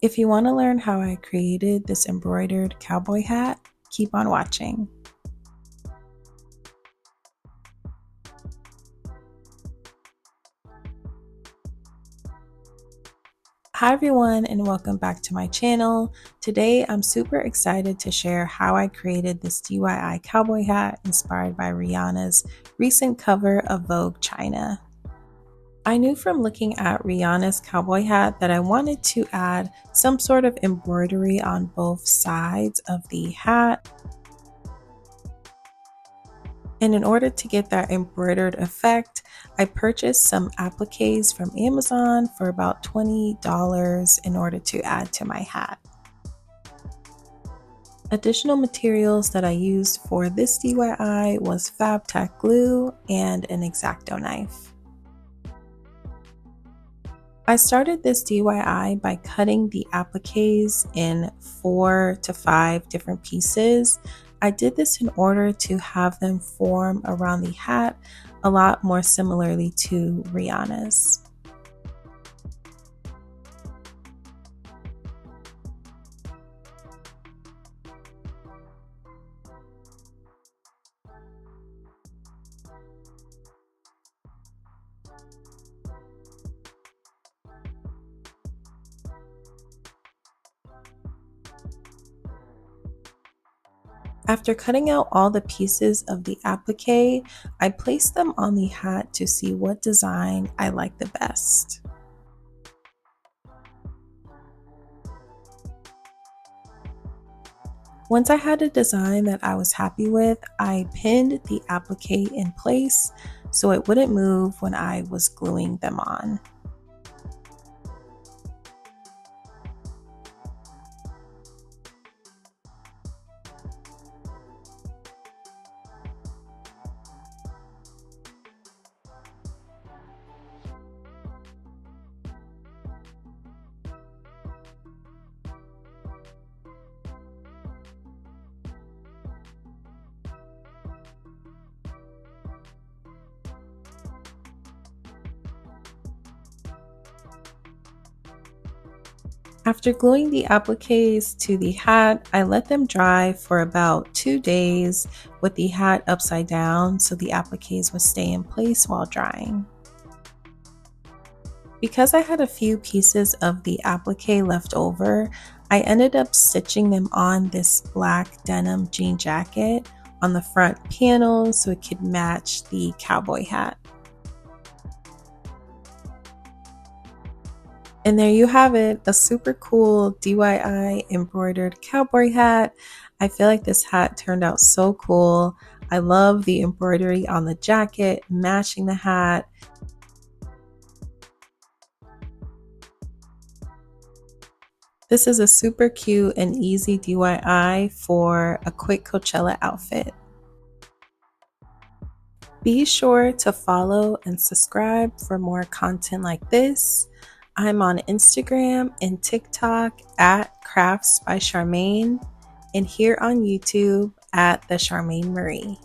If you want to learn how I created this embroidered cowboy hat, keep on watching. Hi everyone and welcome back to my channel. Today I'm super excited to share how I created this DIY cowboy hat inspired by Rihanna's recent cover of Vogue China. I knew from looking at Rihanna's cowboy hat that I wanted to add some sort of embroidery on both sides of the hat. And in order to get that embroidered effect, I purchased some appliques from Amazon for about $20 in order to add to my hat. Additional materials that I used for this DIY was Fab Tack glue and an X-Acto knife. I started this DIY by cutting the appliques in 4 to 5 different pieces. I did this in order to have them form around the hat a lot more similarly to Rihanna's. After cutting out all the pieces of the applique, I placed them on the hat to see what design I like the best. Once I had a design that I was happy with, I pinned the applique in place so it wouldn't move when I was gluing them on. After gluing the appliques to the hat, I let them dry for about 2 days with the hat upside down so the appliques would stay in place while drying. Because I had a few pieces of the applique left over, I ended up stitching them on this black denim jean jacket on the front panel so it could match the cowboy hat. And there you have it, a super cool DIY embroidered cowboy hat. I feel like this hat turned out so cool. I love the embroidery on the jacket, matching the hat. This is a super cute and easy DIY for a quick Coachella outfit. Be sure to follow and subscribe for more content like this. I'm on Instagram and TikTok at Crafts by Charmaine and here on YouTube at the Charmaine Marie.